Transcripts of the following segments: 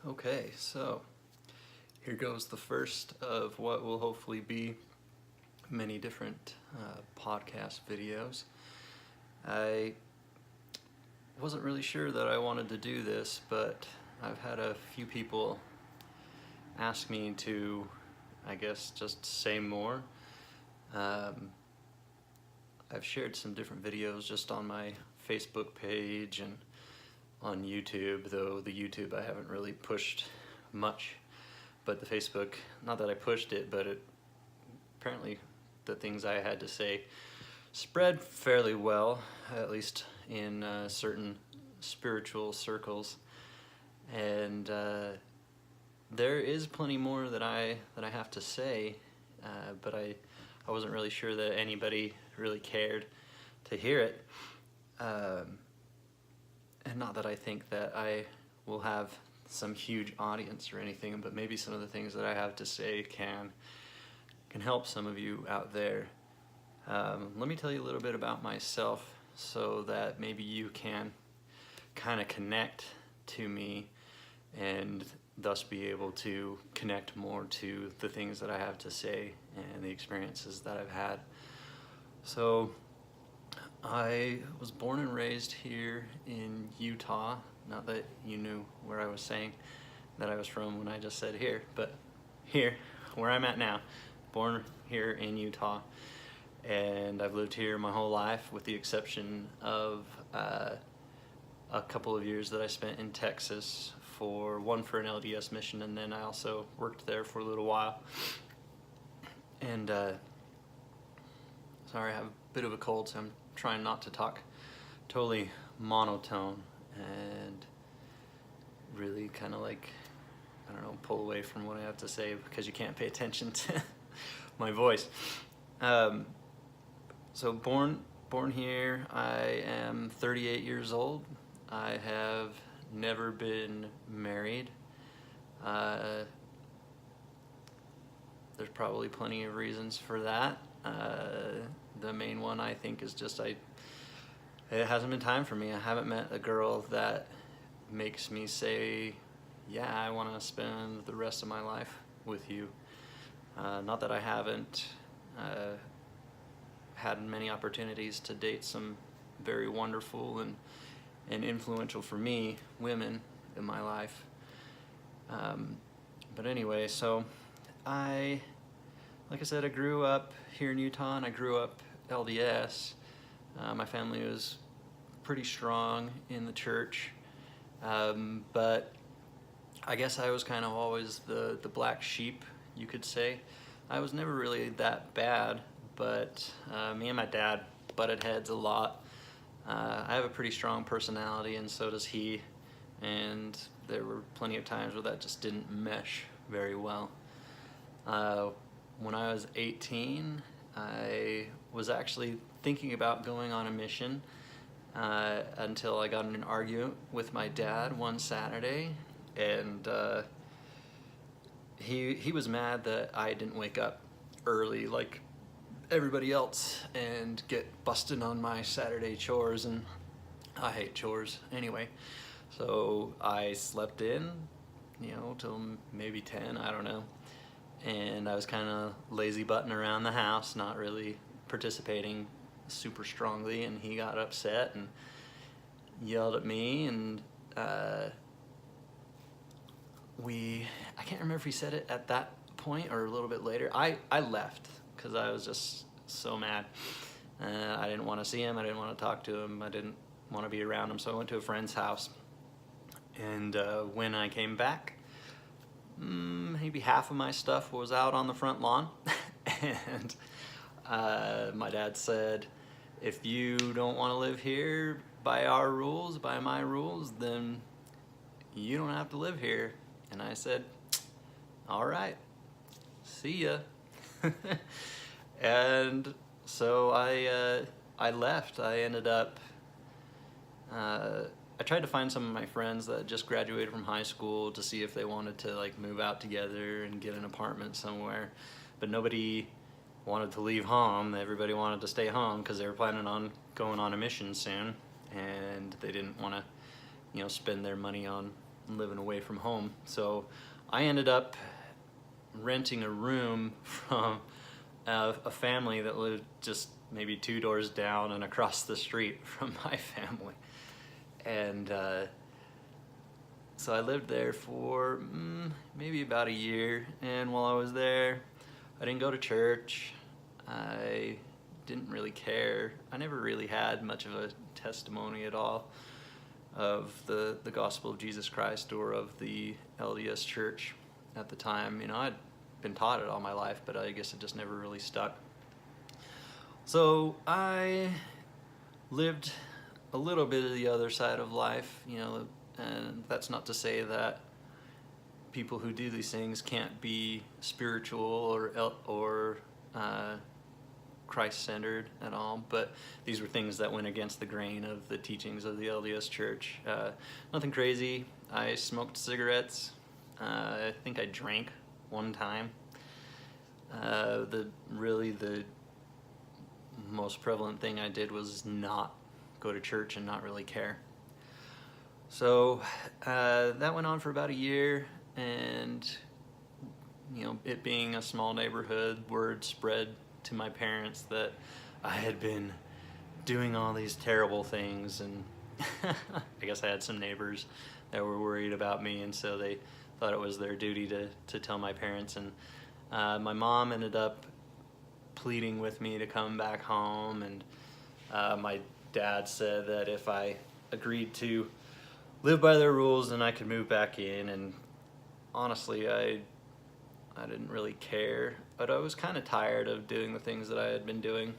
Okay, so here goes the first of what will hopefully be many different podcast videos. I wasn't really sure that I wanted to do this, but I've had a few people ask me to, I guess, just say more. I've shared some different videos just on my Facebook page and on YouTube, though the YouTube I haven't really pushed much. But the Facebook, not that I pushed it, but apparently the things I had to say spread fairly well, at least in certain spiritual circles. And there is plenty more that I have to say, but I wasn't really sure that anybody really cared to hear it. And not that I think that I will have some huge audience or anything, but maybe some of the things that I have to say can help some of you out there. Let me tell you a little bit about myself so that maybe you can kind of connect to me and thus be able to connect more to the things that I have to say and the experiences that I've had. So I was born and raised here in Utah. Not that you knew where I was saying that I was from when I just said here, but here, where I'm at now, born here in Utah. And I've lived here my whole life with the exception of a couple of years that I spent in Texas for an LDS mission, and then I also worked there for a little while. And sorry, I have a bit of a cold, so I'm trying not to talk totally monotone and really kind of like, I don't know, pull away from what I have to say because you can't pay attention to my voice. So born here, I am 38 years old. I have never been married. There's probably plenty of reasons for that. The main one I think is just it hasn't been time for me. I haven't met a girl that makes me say, yeah, I want to spend the rest of my life with you. Not that I haven't had many opportunities to date some very wonderful and influential for me women in my life. But anyway, so like I said, I grew up here in Utah and I grew up LDS. My family was pretty strong in the church, but I guess I was kind of always the black sheep, you could say. I was never really that bad, but me and my dad butted heads a lot. I have a pretty strong personality, and so does he, and there were plenty of times where that just didn't mesh very well. When I was 18, I was actually thinking about going on a mission until I got in an argument with my dad one Saturday, and he was mad that I didn't wake up early like everybody else and get busted on my Saturday chores, and I hate chores anyway. So I slept in, till maybe 10, I don't know. And I was kind of lazy butting around the house, not really participating super strongly, and he got upset and yelled at me, and I can't remember if he said it at that point or a little bit later. I left because I was just so mad. I didn't want to see him, I didn't want to talk to him, I didn't want to be around him, so I went to a friend's house. And when I came back, maybe half of my stuff was out on the front lawn. And my dad said, if you don't want to live here by our rules, by my rules, then you don't have to live here. And I said, all right, see ya. And so I left. I ended up I tried to find some of my friends that just graduated from high school to see if they wanted to like move out together and get an apartment somewhere, but nobody wanted to leave home. Everybody wanted to stay home because they were planning on going on a mission soon, and they didn't want to, spend their money on living away from home. So I ended up renting a room from a family that lived just maybe 2 doors down and across the street from my family. And so I lived there for maybe about a year, and while I was there, I didn't go to church. I didn't really care. I never really had much of a testimony at all of the gospel of Jesus Christ or of the LDS church at the time. You know, I'd been taught it all my life, but I guess it just never really stuck. So I lived a little bit of the other side of life, you know, and that's not to say that people who do these things can't be spiritual or Christ-centered at all, but these were things that went against the grain of the teachings of the LDS Church. Nothing crazy. I smoked cigarettes. I think I drank one time. The most prevalent thing I did was not go to church and not really care. So that went on for about a year, and you know, it being a small neighborhood, word spread to my parents that I had been doing all these terrible things, and I guess I had some neighbors that were worried about me, and so they thought it was their duty to tell my parents. And my mom ended up pleading with me to come back home, and my dad said that if I agreed to live by their rules, then I could move back in. And honestly, I didn't really care, but I was kind of tired of doing the things that I had been doing,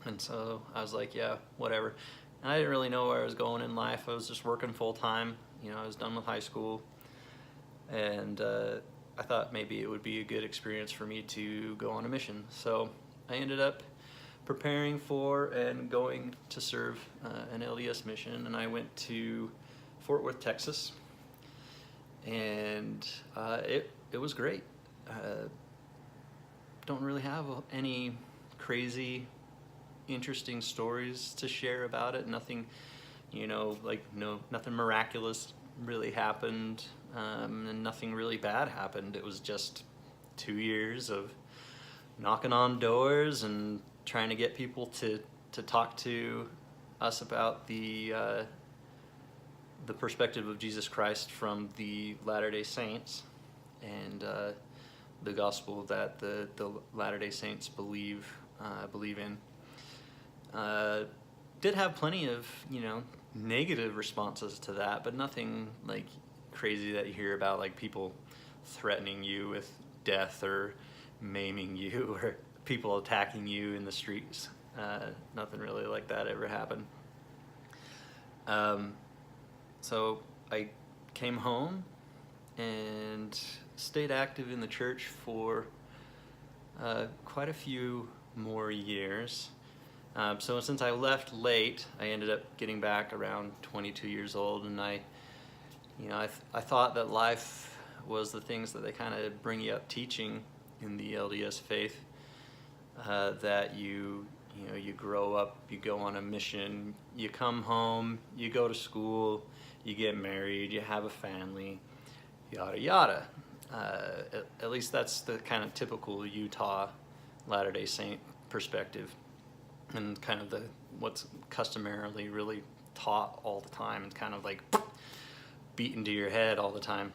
and so I was like, yeah, whatever. And I didn't really know where I was going in life. I was just working full-time. You know, I was done with high school, and I thought maybe it would be a good experience for me to go on a mission. So I ended up preparing for and going to serve an LDS mission, and I went to Fort Worth, Texas, and it was great. Don't really have any crazy interesting stories to share about it. Nothing, you know, like nothing miraculous really happened, and nothing really bad happened. It was just 2 years of knocking on doors and trying to get people to talk to us about the perspective of Jesus Christ from the Latter-day Saints, and the gospel that the Latter-day Saints believe in. Did have plenty of, you know, negative responses to that, but nothing like crazy that you hear about, like people threatening you with death or maiming you or people attacking you in the streets. Nothing really like that ever happened. So I came home and stayed active in the church for quite a few more years. So since I left late, I ended up getting back around 22 years old, and I thought that life was the things that they kind of bring you up teaching in the LDS faith, that you grow up, you go on a mission, you come home, you go to school, you get married, you have a family, yada yada. At least that's the kind of typical Utah Latter-day Saint perspective, and kind of what's customarily really taught all the time, and kind of like beaten to your head all the time.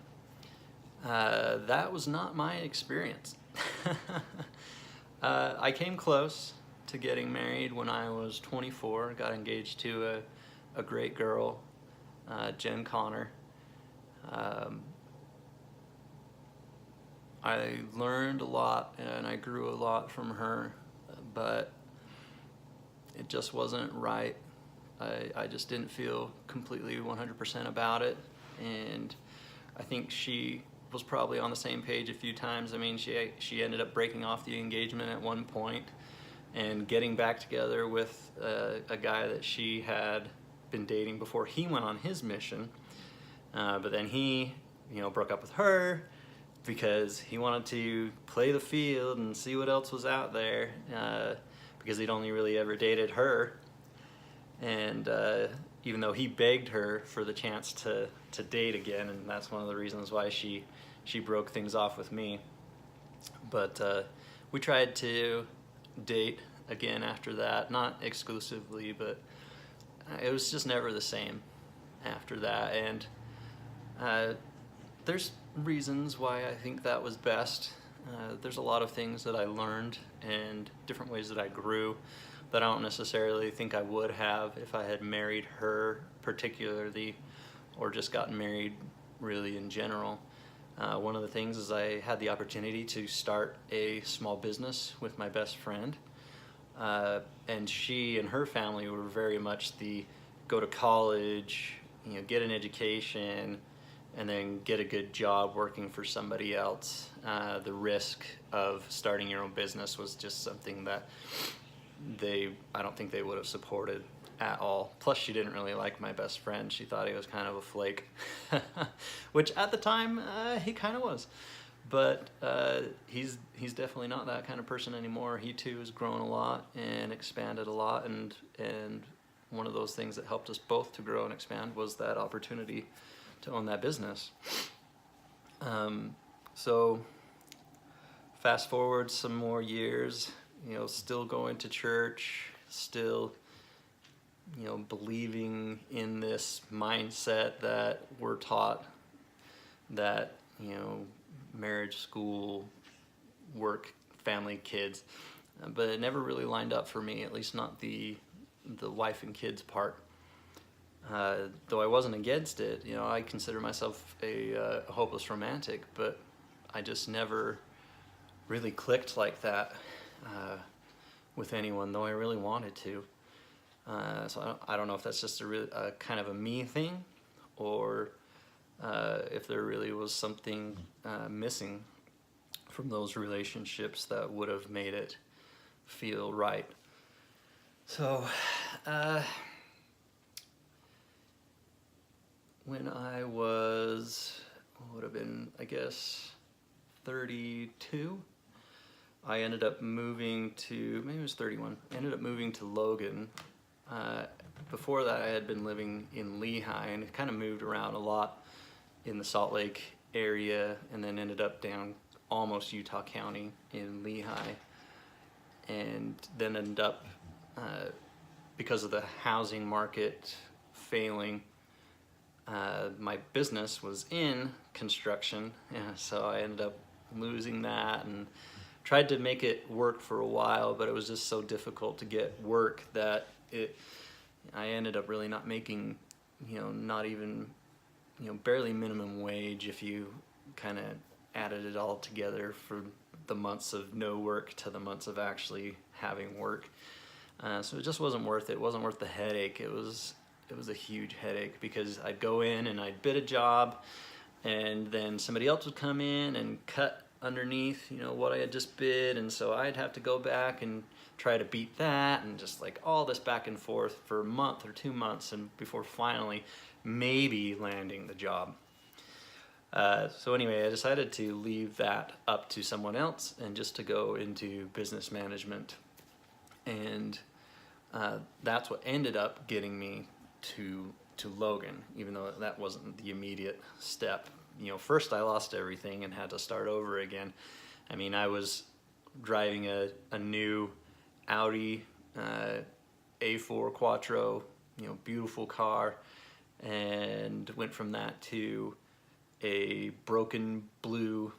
That was not my experience. I came close to getting married when I was 24. Got engaged to a great girl, Jen Connor. I learned a lot and I grew a lot from her, but it just wasn't right. I just didn't feel completely 100% about it, and I think she was probably on the same page a few times. I mean, she ended up breaking off the engagement at one point and getting back together with a guy that she had been dating before he went on his mission, but then he, broke up with her because he wanted to play the field and see what else was out there, because he'd only really ever dated her. And even though he begged her for the chance to date again, and that's one of the reasons why she broke things off with me. But we tried to date again after that, not exclusively, but it was just never the same after that. And there's reasons why I think that was best. There's a lot of things that I learned and different ways that I grew that I don't necessarily think I would have if I had married her particularly, or just gotten married really in general. One of the things is I had the opportunity to start a small business with my best friend. And she and her family were very much the go to college, get an education, and then get a good job working for somebody else. The risk of starting your own business was just something that I don't think they would have supported at all. Plus, she didn't really like my best friend. She thought he was kind of a flake, which at the time he kind of was. But he's definitely not that kind of person anymore. He too has grown a lot and expanded a lot, and one of those things that helped us both to grow and expand was that opportunity to own that business. So fast forward some more years, still going to church, still believing in this mindset that we're taught, that marriage, school, work, family, kids, but it never really lined up for me, at least not the wife and kids part. Though I wasn't against it, I consider myself a hopeless romantic, but I just never really clicked like that with anyone, though I really wanted to. So I don't know if that's just a kind of a me thing, or if there really was something missing from those relationships that would have made it feel right. So when I would have been, I guess, 32, I ended up moving to, maybe it was 31, I ended up moving to Logan. Before that, I had been living in Lehigh and kind of moved around a lot in the Salt Lake area, and then ended up down almost Utah County in Lehigh, and then ended up, because of the housing market failing, my business was in construction, so I ended up losing that and tried to make it work for a while, but it was just so difficult to get work that I ended up really not making, not even, barely minimum wage if you kind of added it all together for the months of no work to the months of actually having work. So it just wasn't worth it. It wasn't worth the headache. It was a huge headache, because I'd go in and I'd bid a job, and then somebody else would come in and cut underneath, what I had just bid, and so I'd have to go back and try to beat that, and just like all this back and forth for a month or 2 months, and before finally maybe landing the job. So anyway, I decided to leave that up to someone else and just to go into business management, and that's what ended up getting me to Logan, even though that wasn't the immediate step. First I lost everything and had to start over again. I mean, I was driving a new Audi A4 Quattro, beautiful car, and went from that to a broken blue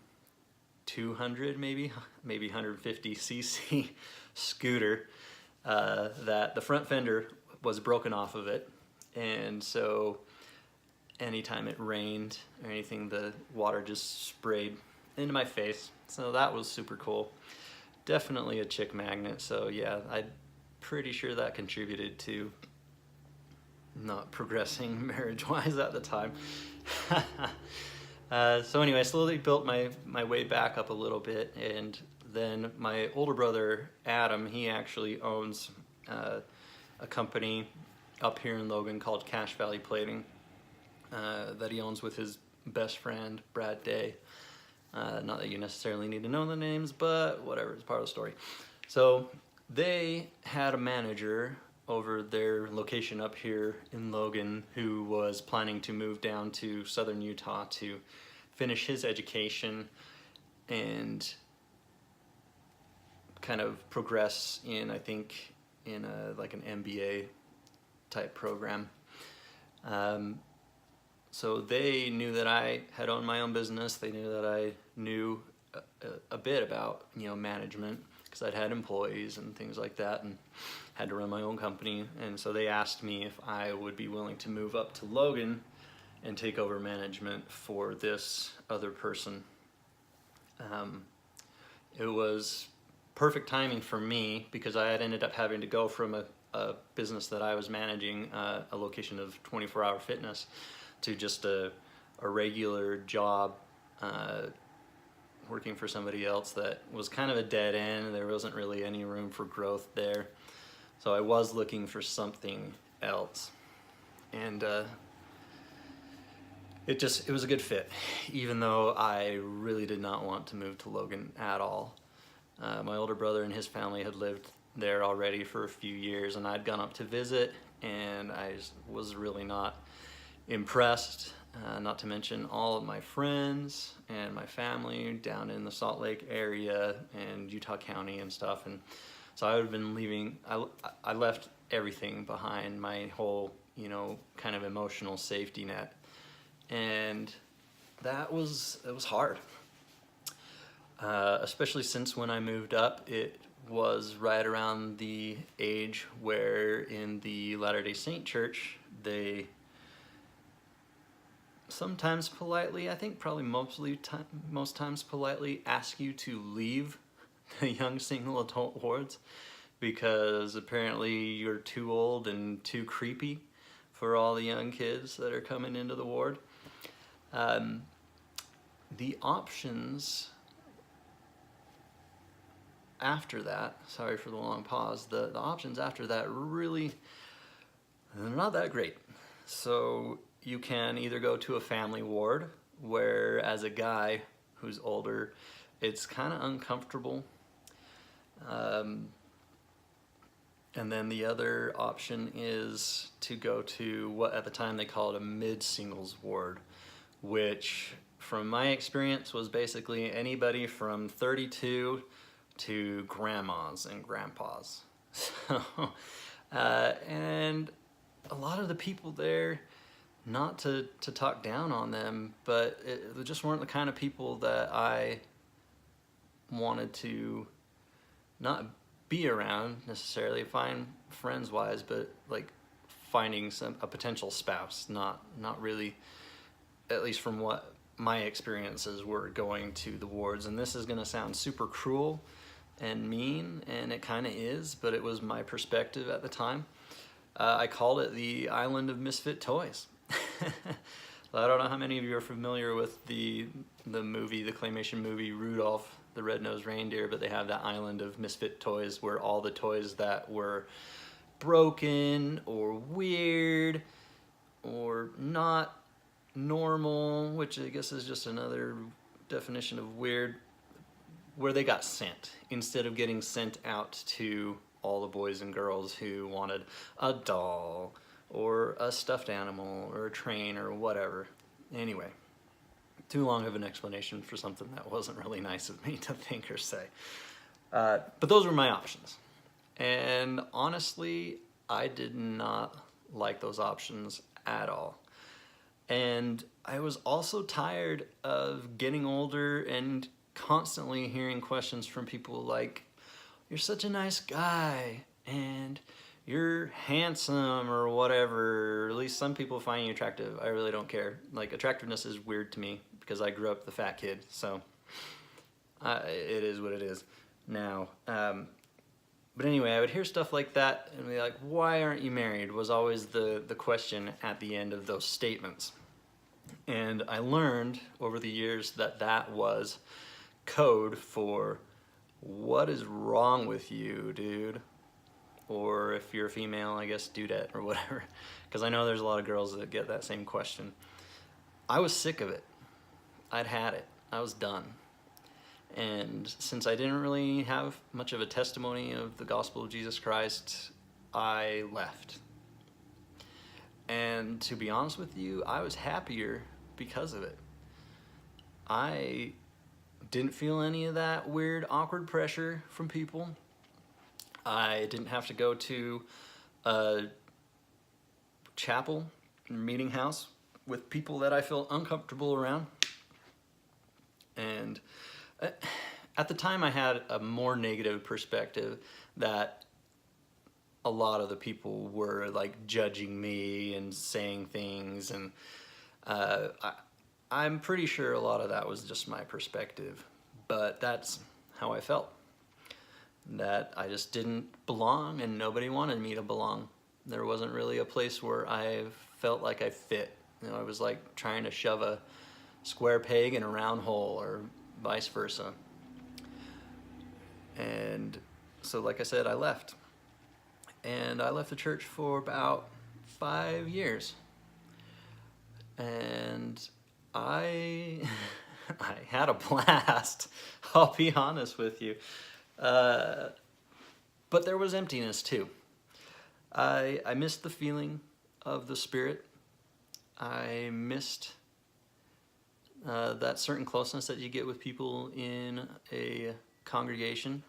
200 maybe 150 cc scooter that the front fender was broken off of it, and so anytime it rained or anything, the water just sprayed into my face. So that was super cool. Definitely a chick magnet, so yeah, I'm pretty sure that contributed to not progressing marriage-wise at the time. So anyway, I slowly built my way back up a little bit, and then my older brother, Adam, he actually owns a company up here in Logan called Cache Valley Plating that he owns with his best friend, Brad Day. Not that you necessarily need to know the names, but whatever, it's part of the story. So they had a manager over their location up here in Logan who was planning to move down to southern Utah to finish his education and kind of progress in, I think, in like an MBA type program. So they knew that I had owned my own business. They knew that I knew a bit about, you know, management, because I'd had employees and things like that and had to run my own company. And so they asked me if I would be willing to move up to Logan and take over management for this other person. It was perfect timing for me because I had ended up having to go from a business that I was managing, a location of 24-hour fitness, to just a regular job working for somebody else that was kind of a dead end. There wasn't really any room for growth there. So I was looking for something else. And it was a good fit, even though I really did not want to move to Logan at all. My older brother and his family had lived there already for a few years, and I'd gone up to visit, and I was really not impressed, not to mention all of my friends and my family down in the Salt Lake area and Utah County and stuff. And so I would have been leaving, I left everything behind, my whole, you know, kind of emotional safety net. And it was hard. Especially since when I moved up, it was right around the age where in the Latter-day Saint Church, they sometimes politely, I think probably most times politely, ask you to leave the young single adult wards because apparently you're too old and too creepy for all the young kids that are coming into the ward. The options after that, sorry for the long pause, the options after that really, they're not that great. So you can either go to a family ward where, as a guy who's older, it's kind of uncomfortable. And then the other option is to go to what at the time they called a mid-singles ward, which from my experience was basically anybody from 32 to grandmas and grandpas. So, and a lot of the people there, not to talk down on them, but they just weren't the kind of people that I wanted to not be around necessarily, find friends wise, but like finding a potential spouse, not really, at least from what my experiences were going to the wards. And this is going to sound super cruel and mean, and it kind of is, but it was my perspective at the time. I called it the Island of Misfit Toys. I don't know how many of you are familiar with the movie, the claymation movie Rudolph the Red-Nosed Reindeer, but they have that island of misfit toys where all the toys that were broken or weird or not normal, which I guess is just another definition of weird, where they got sent instead of getting sent out to all the boys and girls who wanted a doll or a stuffed animal or a train or whatever. Anyway, too long of an explanation for something that wasn't really nice of me to think or say. But those were my options. And honestly, I did not like those options at all. And I was also tired of getting older and constantly hearing questions from people like, "You're such a nice guy," and "You're handsome," or whatever. Or at least some people find you attractive. I really don't care. Like, attractiveness is weird to me because I grew up the fat kid, so it is what it is now. But anyway, I would hear stuff like that and be like, "Why aren't you married?" was always the question at the end of those statements. And I learned over the years that that was code for, "What is wrong with you, dude?" Or if you're a female, I guess dudette or whatever. Because I know there's a lot of girls that get that same question. I was sick of it. I'd had it. I was done. And since I didn't really have much of a testimony of the gospel of Jesus Christ, I left. And to be honest with you, I was happier because of it. I didn't feel any of that weird, awkward pressure from people. I didn't have to go to a chapel, meeting house with people that I felt uncomfortable around. And at the time I had a more negative perspective that a lot of the people were like judging me and saying things, and I'm pretty sure a lot of that was just my perspective, but that's how I felt. That I just didn't belong and nobody wanted me to belong. There wasn't really a place where I felt like I fit. You know, I was like trying to shove a square peg in a round hole, or vice versa. And so, like I said, I left. And I left the church for about 5 years. And I had a blast, I'll be honest with you. But there was emptiness too. I missed the feeling of the Spirit. I missed that certain closeness that you get with people in a congregation,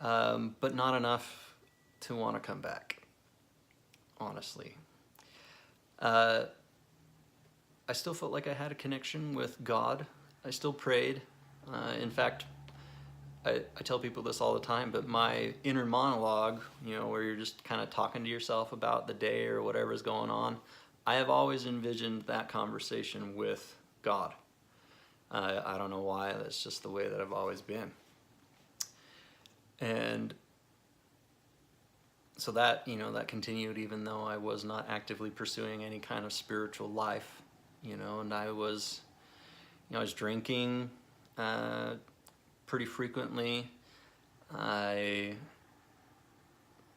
but not enough to want to come back, honestly. I still felt like I had a connection with God. I still prayed. In fact, I tell people this all the time, but my inner monologue, you know, where you're just kind of talking to yourself about the day or whatever's going on, I have always envisioned that conversation with God. I don't know why, that's just the way that I've always been. And so that, you know, that continued even though I was not actively pursuing any kind of spiritual life, you know, and I was drinking pretty frequently. I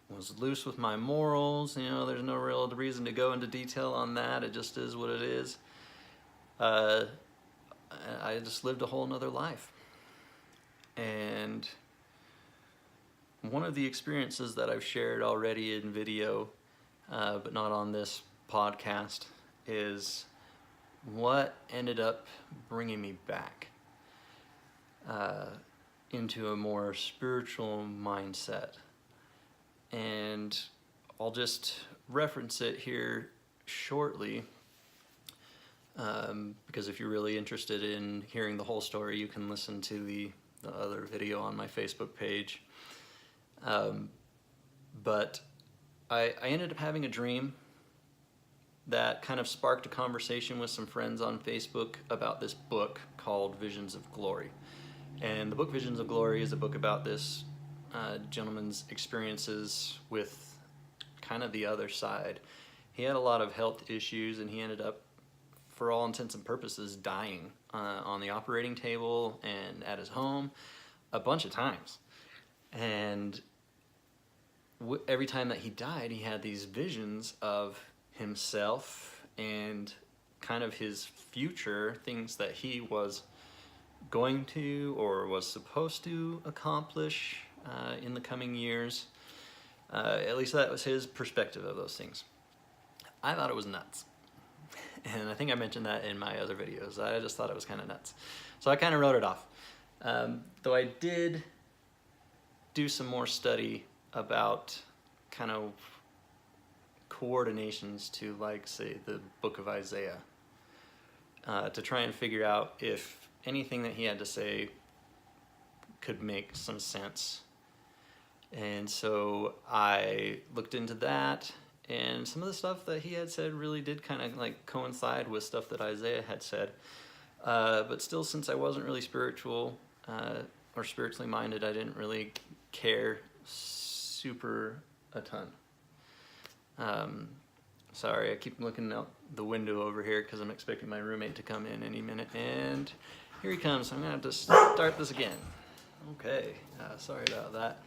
was loose with my morals. You know, there's no real reason to go into detail on that. It just is what it is. I just lived a whole nother life. And one of the experiences that I've shared already in video, but not on this podcast, is what ended up bringing me back into a more spiritual mindset. And I'll just reference it here shortly, because if you're really interested in hearing the whole story, you can listen to the other video on my Facebook page. But I ended up having a dream that kind of sparked a conversation with some friends on Facebook about this book called Visions of Glory. And the book Visions of Glory is a book about this gentleman's experiences with kind of the other side. He had a lot of health issues, and he ended up, for all intents and purposes, dying on the operating table and at his home a bunch of times. And every time that he died, he had these visions of himself and kind of his future, things that he was going to or was supposed to accomplish in the coming years. At least that was his perspective of those things. I thought it was nuts. And I think I mentioned that in my other videos. I just thought it was kind of nuts. So I kind of wrote it off. Though I did do some more study about kind of coordinations to, like, say, the book of Isaiah, to try and figure out if anything that he had to say could make some sense. And so I looked into that, and some of the stuff that he had said really did kind of like coincide with stuff that Isaiah had said. But still, since I wasn't really spiritual or spiritually minded, I didn't really care super a ton. Sorry, I keep looking out the window over here because I'm expecting my roommate to come in any minute, and here he comes. I'm gonna have to start this again. Okay, sorry about that.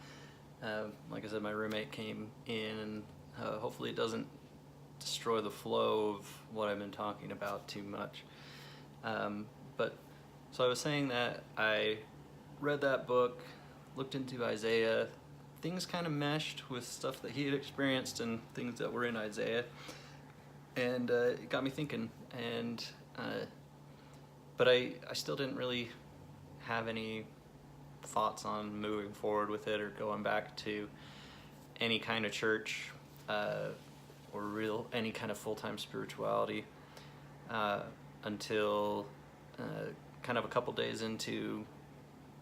Like I said, my roommate came in, and hopefully it doesn't destroy the flow of what I've been talking about too much. But so I was saying that I read that book, looked into Isaiah, things kind of meshed with stuff that he had experienced and things that were in Isaiah, and it got me thinking. And but I still didn't really have any thoughts on moving forward with it or going back to any kind of church or any kind of full-time spirituality until kind of a couple days into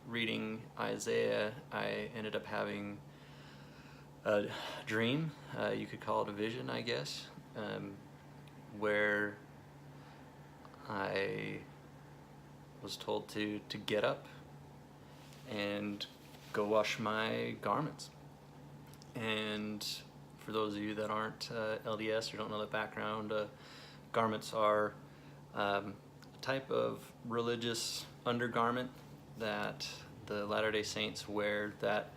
reading Isaiah. I ended up having a dream, you could call it a vision, I guess, where I was told to get up and go wash my garments. And for those of you that aren't LDS or don't know the background, garments are a type of religious undergarment that the Latter-day Saints wear that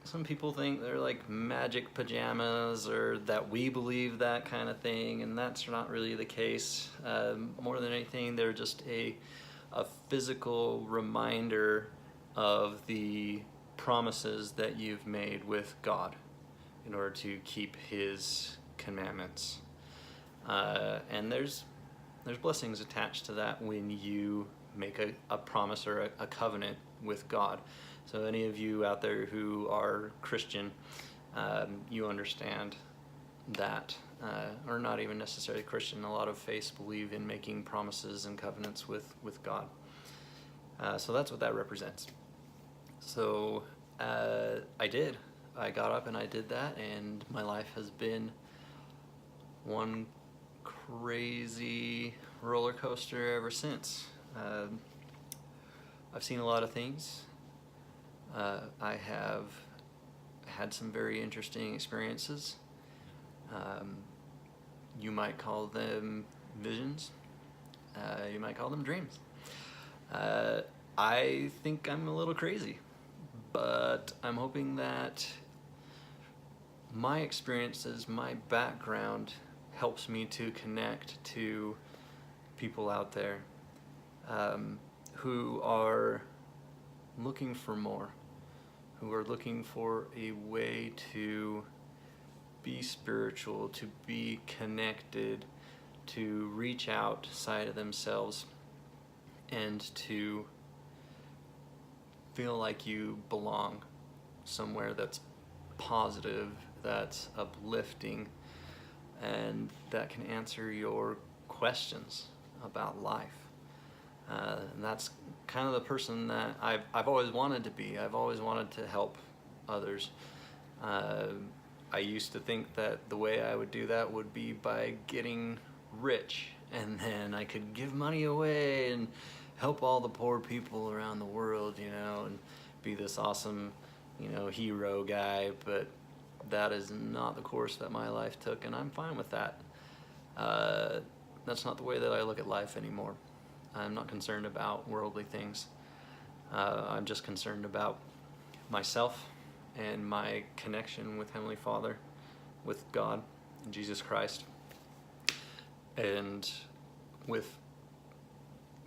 some people think they're like magic pajamas, or that we believe that kind of thing, and that's not really the case. More than anything, they're just a physical reminder of the promises that you've made with God in order to keep His commandments. And there's blessings attached to that when you make a promise or a covenant with God. So any of you out there who are Christian, you understand that, or not even necessarily Christian. A lot of faiths believe in making promises and covenants with God. So that's what that represents. So I did. I got up and I did that, and my life has been one crazy roller coaster ever since. I've seen a lot of things. I have had some very interesting experiences. You might call them visions. You might call them dreams. I think I'm a little crazy, but I'm hoping that my experiences, my background, helps me to connect to people out there who are looking for more, who are looking for a way to be spiritual, to be connected, to reach outside of themselves, and to feel like you belong somewhere that's positive, that's uplifting, and that can answer your questions about life. And that's kind of the person that I've always wanted to be. I've always wanted to help others. I used to think that the way I would do that would be by getting rich, and then I could give money away and help all the poor people around the world, and be this awesome, hero guy. But that is not the course that my life took, and I'm fine with that. That's not the way that I look at life anymore. I'm not concerned about worldly things. I'm just concerned about myself and my connection with Heavenly Father, with God and Jesus Christ, and with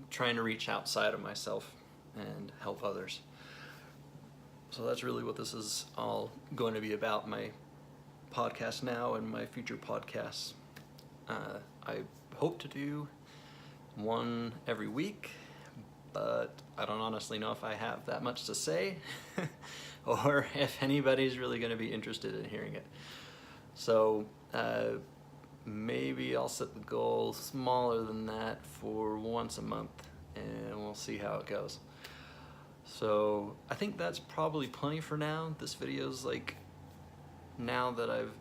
trying to reach outside of myself and help others. So that's really what this is all going to be about, my podcast now and my future podcasts. I hope to do one every week, but I don't honestly know if I have that much to say or if anybody's really going to be interested in hearing it. So maybe I'll set the goal smaller than that for once a month, and we'll see how it goes. So I think that's probably plenty for now. This video's like, now that I've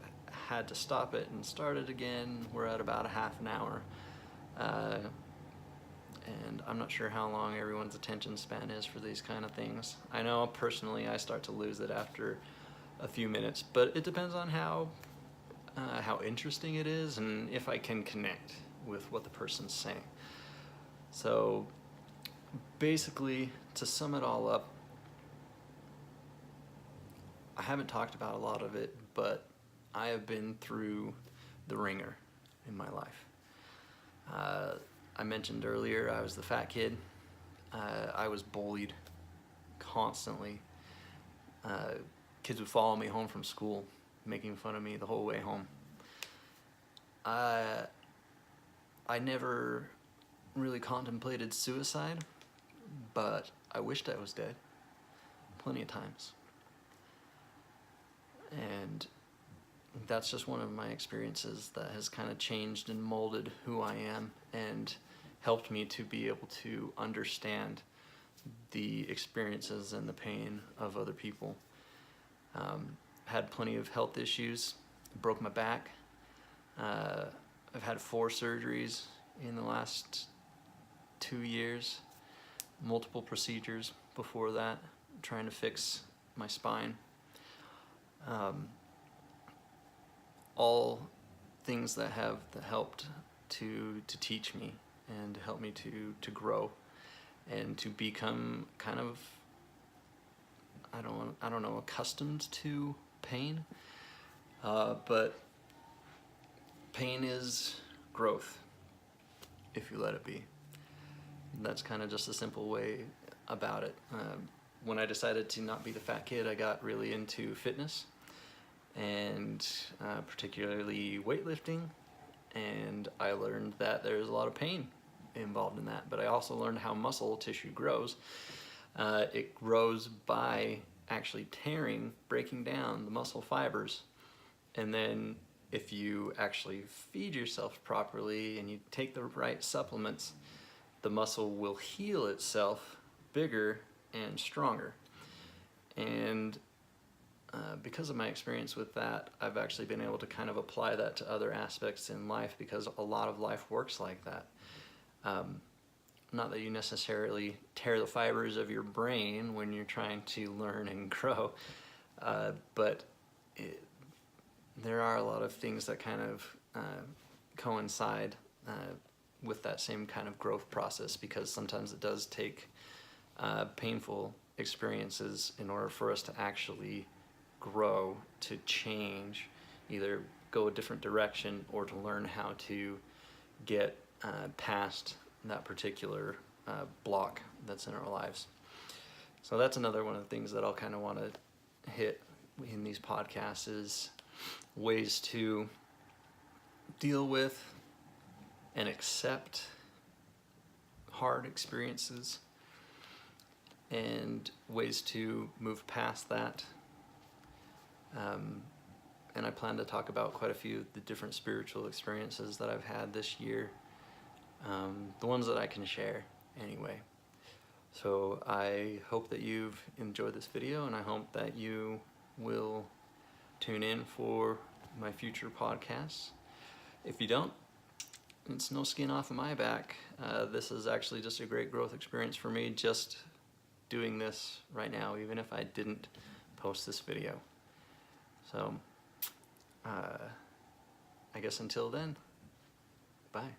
had to stop it and start it again, we're at about a half an hour. And I'm not sure how long everyone's attention span is for these kind of things. I know personally I start to lose it after a few minutes, but it depends on how interesting it is and if I can connect with what the person's saying. So basically, to sum it all up, I haven't talked about a lot of it, but I have been through the ringer in my life. I mentioned earlier I was the fat kid. I was bullied constantly, kids would follow me home from school, making fun of me the whole way home. I never really contemplated suicide, but I wished I was dead plenty of times. And that's just one of my experiences that has kind of changed and molded who I am and helped me to be able to understand the experiences and the pain of other people. Had plenty of health issues, broke my back. I've had 4 surgeries in the last 2 years, multiple procedures before that, trying to fix my spine. All things that have helped to teach me and to help me to grow and to become kind of, I don't know, accustomed to pain, but pain is growth if you let it be. That's kind of just a simple way about it. When I decided to not be the fat kid, I got really into fitness and particularly weightlifting, and I learned that there's a lot of pain involved in that, but I also learned how muscle tissue grows. It grows by actually breaking down the muscle fibers, and then if you actually feed yourself properly and you take the right supplements, the muscle will heal itself bigger and stronger. And because of my experience with that, I've actually been able to kind of apply that to other aspects in life, because a lot of life works like that. Not that you necessarily tear the fibers of your brain when you're trying to learn and grow, but there are a lot of things that kind of coincide with that same kind of growth process, because sometimes it does take painful experiences in order for us to actually grow, to change, either go a different direction or to learn how to get past that particular block that's in our lives. So that's another one of the things that I'll kind of want to hit in these podcasts, is ways to deal with and accept hard experiences, and ways to move past that. And I plan to talk about quite a few of the different spiritual experiences that I've had this year, the ones that I can share anyway. So I hope that you've enjoyed this video, and I hope that you will tune in for my future podcasts. If you don't, it's no skin off of my back. This is actually just a great growth experience for me, just doing this right now, even if I didn't post this video. So I guess until then, bye.